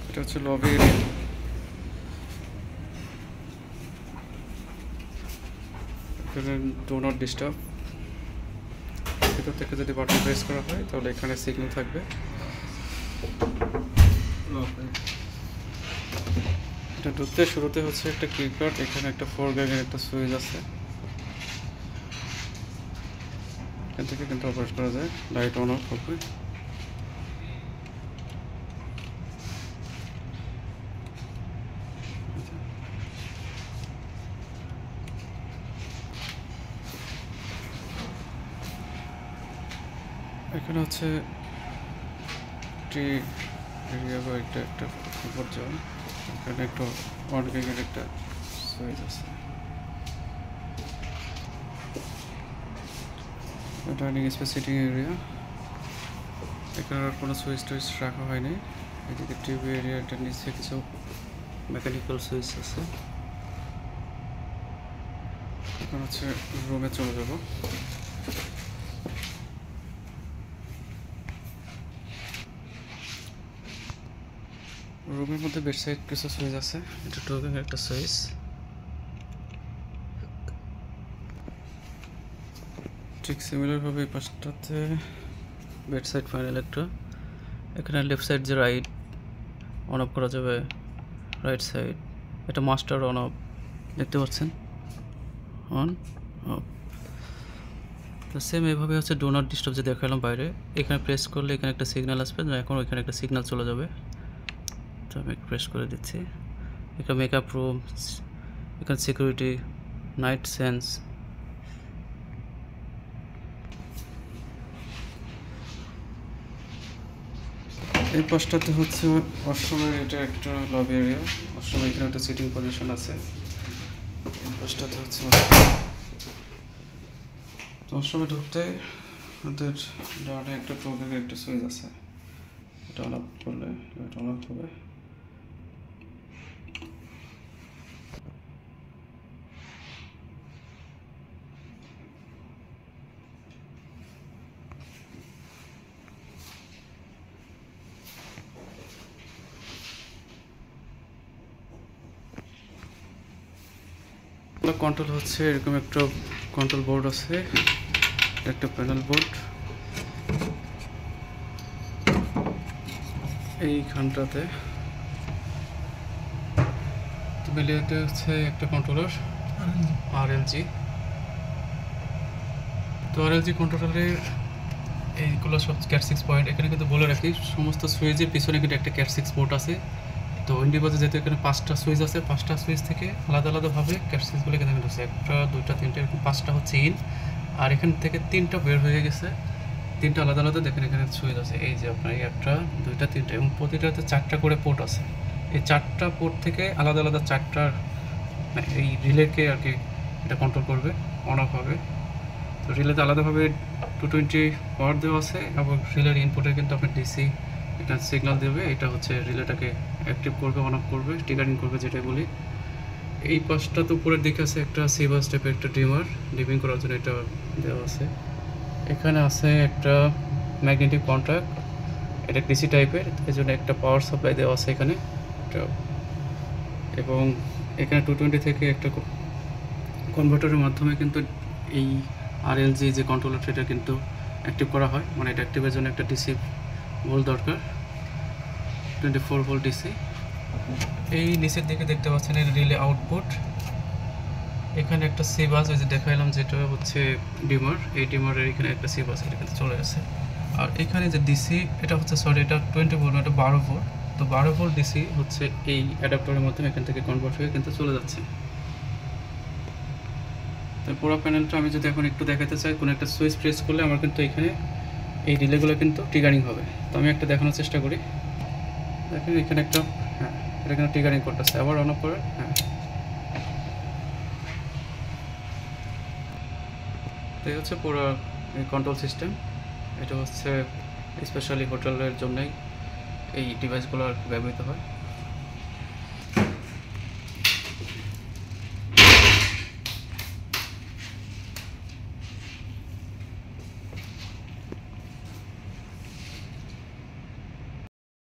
এটা হচ্ছে lobby area. এখানে ডু নট ডিস্টার্ব। ভিতর থেকে যদি বাটন প্রেস করা হয় তাহলে এখানে সিগন্যাল থাকবে। এটা ঢুকতে শুরুতে হচ্ছে একটা কিকার্ড, এখানে একটা 4 গ্যাংয়ের একটা সুইচ আছে, এখান থেকে কিন্তু অপারেট করা যায়। লাইট অন অফ হবে। এখানে হচ্ছে টি এরিয়া বা একটা উপর যাওয়া, এখানে একটা 1 গ্যাংয়ের একটা সুইচ আছে। ডাইনিং স্পেস সিটিং এরিয়া, এখানে আর কোনো সুইচ টুইচ রাখা হয়নি। এদিকে টিভি এরিয়াটার নিচে কিছু মেকানিক্যাল সুইচ আছে। এখন হচ্ছে রুমে চলে যাব। রুমের মধ্যে বেড সাইড কিছু সুইচ আছে, এটা টোকেন একটা সুইচ। ঠিক সিমিলারভাবে এই পাশটাতে বেড সাইড প্যানেল একটা, এখানে লেফট সাইড যে রাইট অন অফ করা যাবে, রাইট সাইড এটা মাস্টার অন অফ দেখতে পাচ্ছেন, অন অফ। তো সেম এইভাবে হচ্ছে ডু নট ডিস্টার্ব যে দেখালাম বাইরে, এখানে প্রেস করলে এখানে একটা সিগন্যাল আসবে, এখন ওইখানে একটা সিগন্যাল চলে যাবে। তো আমি প্রেস করে দিচ্ছি। এখানে মেকআপ রুম, এখানে সিকিউরিটি, নাইট সেন্স। এই পাশটাতে হচ্ছে ওয়াশরুমের, এটা একটা লবি এরিয়া। ওয়াশরুমে এখানে একটা সিটিং পজিশন আছে। এই পাশটাতে হচ্ছে ওয়াশরুমে ঢুকতে ওদের ডানে একটা টোকেনের একটা সুইচ আছে, এটা অন অফ করলে এটা অন অফ হবে। কন্ট্রোল হচ্ছে এরকম একটা কন্ট্রোল বোর্ড আছে, একটা প্যানেল বোর্ড এইখানটাতে মিলিয়েতে হচ্ছে একটা কন্ট্রোলার আরএলজি। তো আরএলজি কন্ট্রোলারের এইগুলো সব ক্যাট 6 পয়েন্ট। এখানে কিন্তু বলে রাখি সমস্ত সুইচের পিছনে কিন্তু একটা ক্যাট 6 পোর্ট আছে। তো ইন্ডিবাজে যেহেতু এখানে 5টা সুইচ আছে, 5টা সুইচ থেকে আলাদা আলাদাভাবে ক্যাট 6গুলো এখানে কিন্তু আছে, 1টা 2টা 3টা এরকম 5টা হচ্ছে ইন, আর এখান থেকে 3টা বের হয়ে গেছে। 3টা আলাদা আলাদা দেখেন এখানে সুইচ আছে, এই যে আপনার 1টা 2টা 3টা, এবং প্রতিটাতে 4টা করে পোর্ট আছে। এই 4টা পোর্ট থেকে আলাদা আলাদা 4টার এই রিলেকে আর কি এটা কন্ট্রোল করবে, অন অফ হবে। তো রিলেতে আলাদাভাবে 220 পাওয়ার দেওয়া আছে, এবং রিলের ইনপুটে কিন্তু আপনার ডিসি এটা সিগন্যাল দেবে, এটা হচ্ছে রিলেটাকে অ্যাক্টিভ করবে, অন অফ করবে, ট্রিগারিং করবে যেটা বলি। এই পাশটা তো উপরের দিকে আছে একটা সিভার স্টেপের একটা ডিমার, ডিমিং করার জন্য এটা দেওয়া আছে। এখানে আছে একটা ম্যাগনেটিক কন্ট্যাক্ট, এটা ডিসি টাইপের, এই জন্য একটা পাওয়ার সাপ্লাই দেওয়া আছে এখানে এটা। এবং এখানে 220 থেকে একটা কনভার্টারের মাধ্যমে কিন্তু এই আরএলজি যে কন্ট্রোলার সেটা কিন্তু অ্যাক্টিভ করা হয়, মানে এটা অ্যাক্টিভের জন্য একটা ডিসি ভোল্ট দরকার, 24 ভোল্ট ডিসি। এই নিচের দিকে দেখতে পাচ্ছেন এর রিলে আউটপুট, এখানে একটা সি বাস ওই যে দেখাইলাম যেটা হচ্ছে ডিমার, এই ডিমারের এখানে একটা সি বাস এটা কিন্তু চলে গেছে। আর এখানে যে ডিসি এটা হচ্ছে সরি এটা 20 ভোল্ট, এটা 12 ভোল্ট। তো 12 ভোল্ট ডিসি হচ্ছে এই অ্যাডাপ্টারের মাধ্যমে এখান থেকে কনভার্ট হয়ে কিন্তু চলে যাচ্ছে। তো পুরো প্যানেলটা আমি যদি এখন একটু দেখাতে চাই, কোনো একটা সুইচ প্রেস করলে আমার কিন্তু এখানে এই রিলেগুলো কিন্তু ট্রিগারিং হবে। তো আমি একটা দেখানোর চেষ্টা করি, দেখেন এখানে একটা, হ্যাঁ এটা কিন্তু ট্রিগারিং করতেছে, আবার অন অফ করে, হ্যাঁ। তো এই হচ্ছে পুরো কন্ট্রোল সিস্টেম। এটা হচ্ছে স্পেশালি হোটেলের জন্যই এই ডিভাইসগুলো ব্যবহৃত হয়।